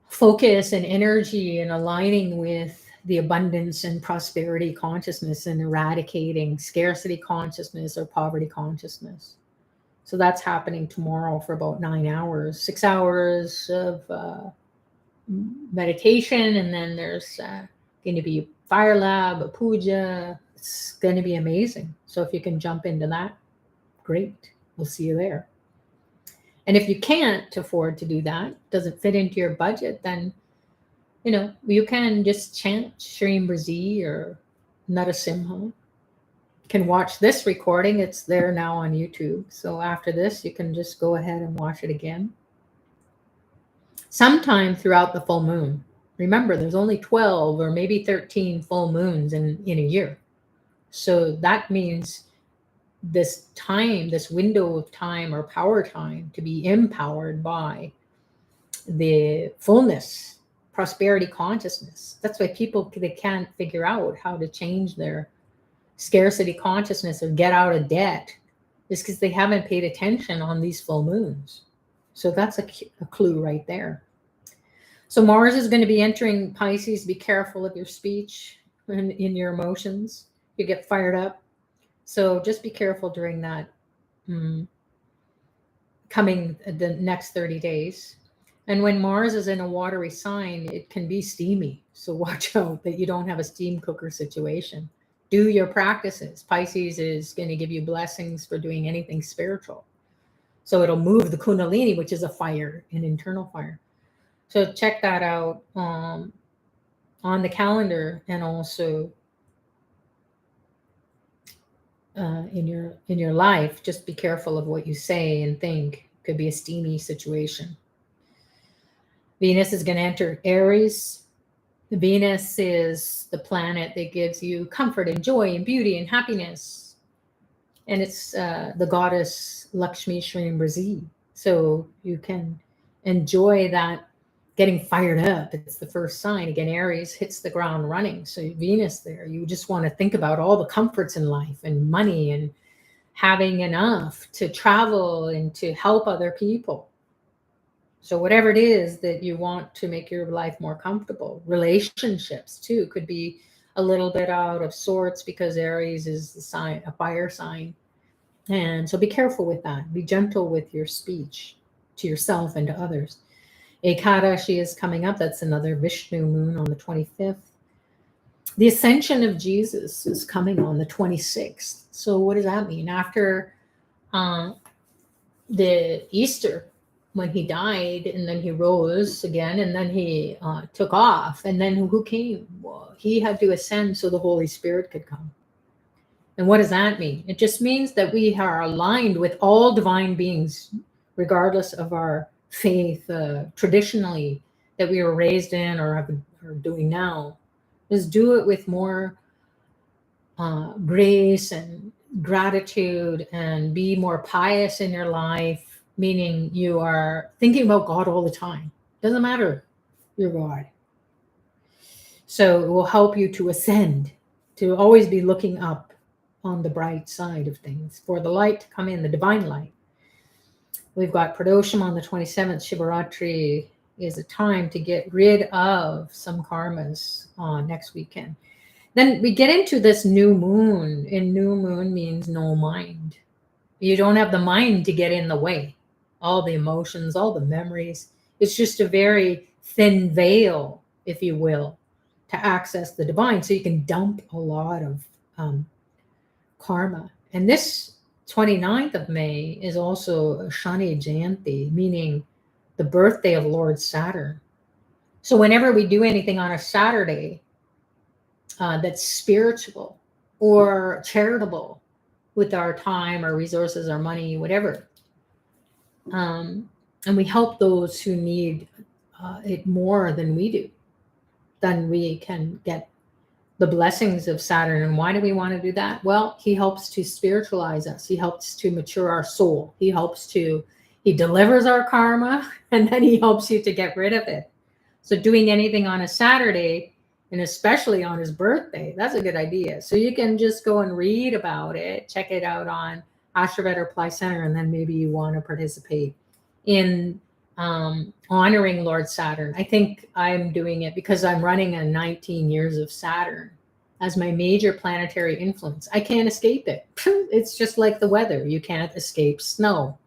focus and energy and aligning with the abundance and prosperity consciousness and eradicating scarcity consciousness or poverty consciousness. So that's happening tomorrow for about 9 hours, 6 hours of meditation. And then there's going to be a fire lab, a puja. It's going to be amazing. So if you can jump into that, great. We'll see you there. And if you can't afford to do that, doesn't fit into your budget, then, you can just chant Shri Brazi or Narasimha can watch this recording. It's there now on YouTube. So after this, you can just go ahead and watch it again. Sometime throughout the full moon. Remember, there's only 12 or maybe 13 full moons in a year. So that means this time, this window of time or power time to be empowered by the fullness, prosperity consciousness. That's why people, they can't figure out how to change their scarcity consciousness or get out of debt, is because they haven't paid attention on these full moons. So that's a clue right there. So Mars is going to be entering Pisces. Be careful of your speech and in your emotions. You get fired up. So just be careful during that coming the next 30 days. And when Mars is in a watery sign, it can be steamy. So watch out that you don't have a steam cooker situation. Do your practices. Pisces is going to give you blessings for doing anything spiritual. So it'll move the Kundalini, which is a fire, an internal fire. So check that out on the calendar, and also in your life. Just be careful of what you say and think. Could be a steamy situation. Venus is going to enter Aries. Venus is the planet that gives you comfort and joy and beauty and happiness. And it's the goddess Lakshmi Shrimbrasi. So you can enjoy that getting fired up. It's the first sign. Again, Aries hits the ground running. So Venus there, you just want to think about all the comforts in life and money and having enough to travel and to help other people. So whatever it is that you want to make your life more comfortable. Relationships too could be a little bit out of sorts because Aries is the sign, a fire sign. And so be careful with that. Be gentle with your speech to yourself and to others. Ekadashi is coming up. That's another Vishnu moon on the 25th. The ascension of Jesus is coming on the 26th. So what does that mean? After the Easter, when he died, and then he rose again, and then he took off, and then who came? Well, he had to ascend so the Holy Spirit could come. And what does that mean? It just means that we are aligned with all divine beings, regardless of our faith, traditionally, that we were raised in or are doing now. Just do it with more grace and gratitude, and be more pious in your life. Meaning you are thinking about God all the time. Doesn't matter, you're God. So it will help you to ascend, to always be looking up on the bright side of things, for the light to come in, the divine light. We've got Pradosham on the 27th. Shivaratri is a time to get rid of some karmas next weekend. Then we get into this new moon, and new moon means no mind. You don't have the mind to get in the way. All the emotions, all the memories. It's just a very thin veil, if you will, to access the divine. So you can dump a lot of karma. And this 29th of May is also Shani Jayanti, meaning the birthday of Lord Saturn. So whenever we do anything on a Saturday that's spiritual or charitable with our time, our resources, our money, whatever, and we help those who need it more than we do, then we can get the blessings of Saturn. And why do we want to do that? Well, he helps to spiritualize us. He helps to mature our soul. He delivers our karma, and then he helps you to get rid of it. So doing anything on a Saturday, and especially on his birthday, that's a good idea. So you can just go and read about it, check it out on Ashraved Apply Center, and then maybe you want to participate in honoring Lord Saturn. I think I'm doing it because I'm running a 19 years of Saturn as my major planetary influence. I can't escape it. It's just like the weather. You can't escape snow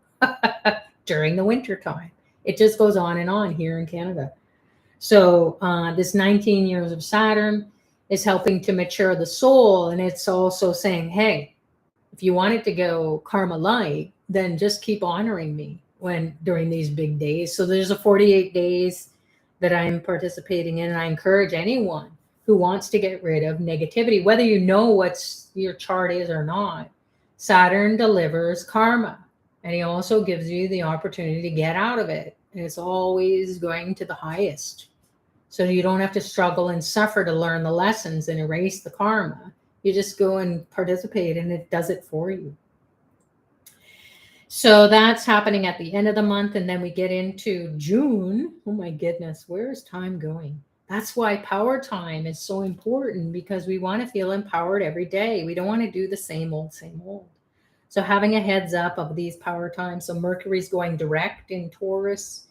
during the winter time. It just goes on and on here in Canada. So this 19 years of Saturn is helping to mature the soul. And it's also saying, hey, if you want it to go karma light, then just keep honoring me during these big days. So there's a 48 days that I'm participating in, and I encourage anyone who wants to get rid of negativity, whether you know what your chart is or not. Saturn delivers karma, and he also gives you the opportunity to get out of it. And it's always going to the highest. So you don't have to struggle and suffer to learn the lessons and erase the karma. You just go and participate, and it does it for you. So that's happening at the end of the month. And then we get into June. Oh my goodness, where is time going? That's why power time is so important, because we want to feel empowered every day. We don't want to do the same old, same old. So having a heads up of these power times. So Mercury's going direct in Taurus,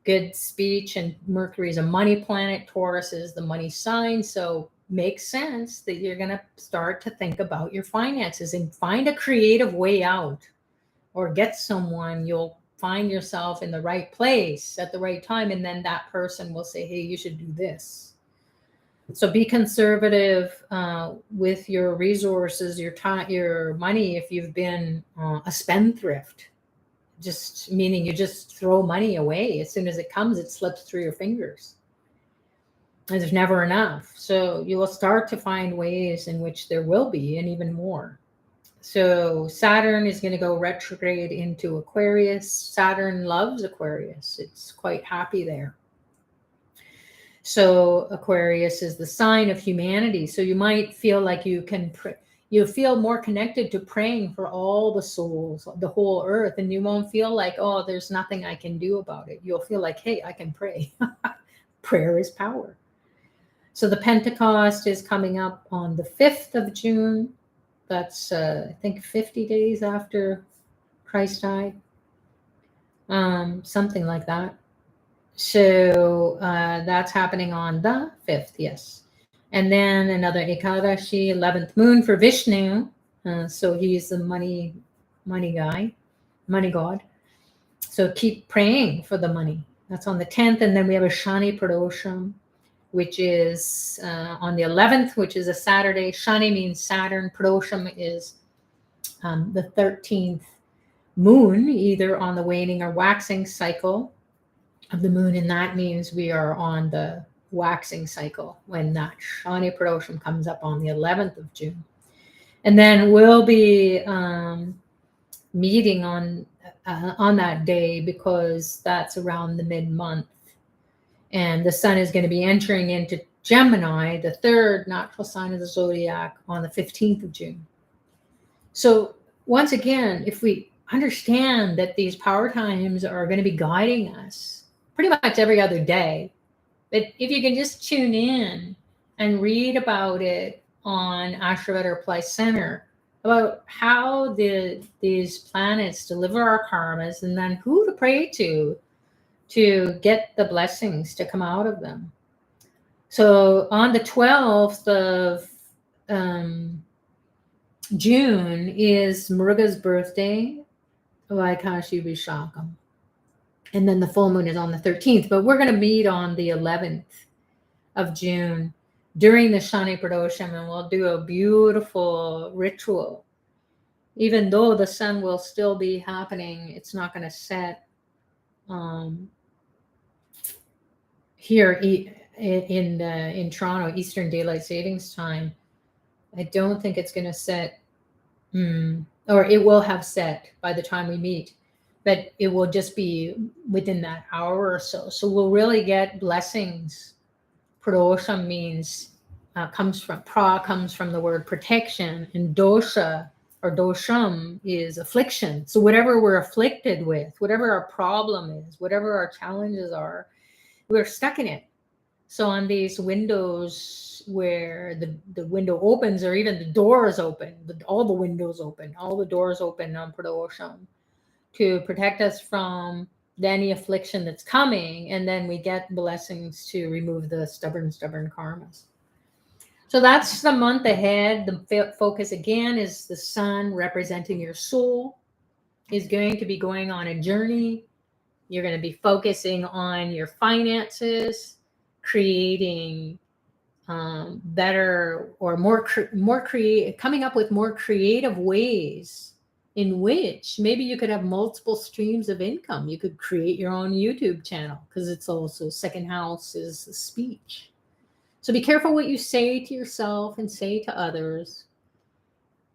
good speech, and Mercury is a money planet. Taurus is the money sign. So makes sense that you're going to start to think about your finances and find a creative way out, or get someone. You'll find yourself in the right place at the right time, and then that person will say, hey, you should do this. So be conservative with your resources, your time, your money. If you've been a spendthrift, just meaning you just throw money away. As soon as it comes, it slips through your fingers. And there's never enough. So you will start to find ways in which there will be, and even more. So Saturn is going to go retrograde into Aquarius. Saturn loves Aquarius. It's quite happy there. So Aquarius is the sign of humanity. So you might feel like you can pray. You feel more connected to praying for all the souls, the whole earth, and you won't feel like, oh, there's nothing I can do about it. You'll feel like, hey, I can pray. Prayer is power. So the Pentecost is coming up on the 5th of June. That's, I think, 50 days after Christ died. Something like that. So that's happening on the 5th, yes. And then another Ekadashi, 11th moon for Vishnu. So he's the money guy, money god. So keep praying for the money. That's on the 10th. And then we have a Shani Pradosham, which is on the 11th, which is a Saturday. Shani means Saturn. Pradosham is the 13th moon, either on the waning or waxing cycle of the moon. And that means we are on the waxing cycle when that Shani Pradosham comes up on the 11th of June. And then we'll be meeting on that day, because that's around the mid-month. And the sun is going to be entering into Gemini, the third natural sign of the zodiac, on the 15th of June. So once again, if we understand that these power times are going to be guiding us pretty much every other day, but if you can just tune in and read about it on Ashraveda Reply Center, about how these planets deliver our karmas, and then who to pray to get the blessings to come out of them. So on the 12th of June is Muruga's birthday, Vaikashi Vishakam. And then the full moon is on the 13th. But we're going to meet on the 11th of June during the Shani Pradosham, and we'll do a beautiful ritual. Even though the sun will still be happening, it's not going to set here in Toronto, Eastern Daylight Savings Time. I don't think it's going to set, or it will have set by the time we meet, but it will just be within that hour or so. So we'll really get blessings. Pradosham means, comes from the word protection, and dosha or dosham is affliction. So whatever we're afflicted with, whatever our problem is, whatever our challenges are, we're stuck in it. So on these windows where the window opens, or even the doors open, all the windows open, all the doors open on Pradosham to protect us from any affliction that's coming. And then we get blessings to remove the stubborn karmas. So that's the month ahead. The focus again is the sun representing your soul is going to be going on a journey. You're going to be focusing on your finances, creating better or more coming up with more creative ways in which maybe you could have multiple streams of income. You could create your own YouTube channel, because it's also second house is speech. So be careful what you say to yourself and say to others.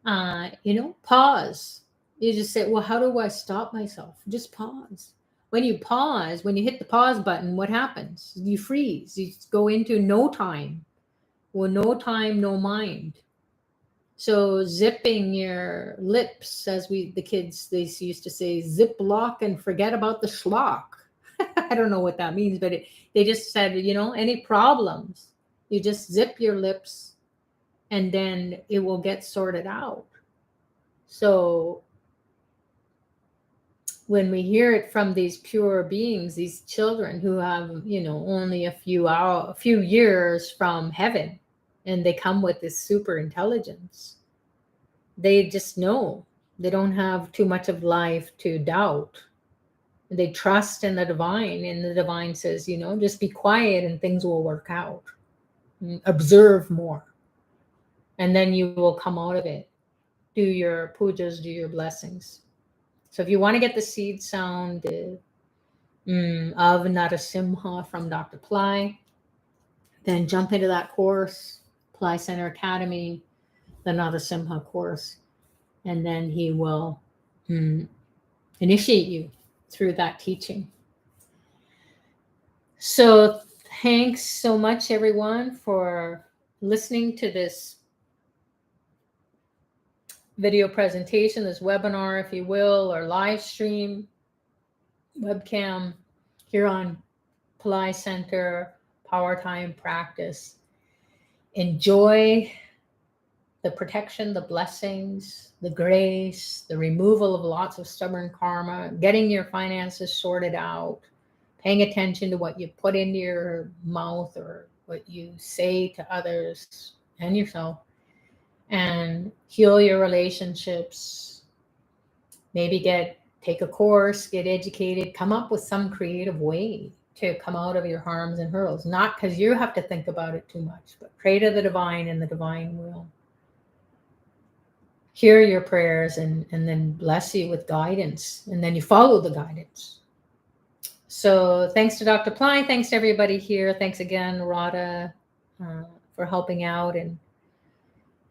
Pause. You just say, well, how do I stop myself? Just pause. When you pause, when you hit the pause button, what happens? You freeze. You go into no time. Well, no time, no mind. So zipping your lips, as the kids, they used to say, zip lock and forget about the schlock. I don't know what that means, but they just said, any problems, you just zip your lips and then it will get sorted out. So when we hear it from these pure beings, these children who have, only a few years from heaven, and they come with this super intelligence, they just know. They don't have too much of life to doubt. They trust in the divine, and the divine says, just be quiet and things will work out. Observe more. And then you will come out of it. Do your pujas, do your blessings. So if you want to get the seed sound of Narasimha from Dr. Pillai, then jump into that course, Pillai Center Academy, the Narasimha course, and then he will initiate you through that teaching. So thanks so much, everyone, for listening to this video presentation, this webinar, if you will, or live stream, webcam here on Pillai Center, Powertime Practice. Enjoy the protection, the blessings, the grace, the removal of lots of stubborn karma, getting your finances sorted out, paying attention to what you put into your mouth or what you say to others and yourself, and heal your relationships. Maybe take a course, get educated, come up with some creative way to come out of your harms and hurdles. Not because you have to think about it too much, but pray to the divine, and the divine will hear your prayers and then bless you with guidance. And then you follow the guidance. So thanks to Dr. Pillai. Thanks to everybody here. Thanks again, Radha, for helping out, and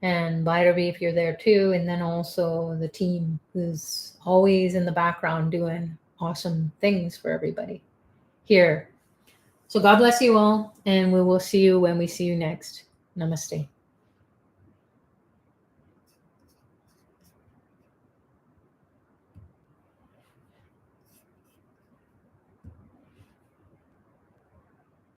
Bhairavi, if you're there too. And then also the team who's always in the background doing awesome things for everybody here. So God bless you all, and we will see you when we see you next. Namaste.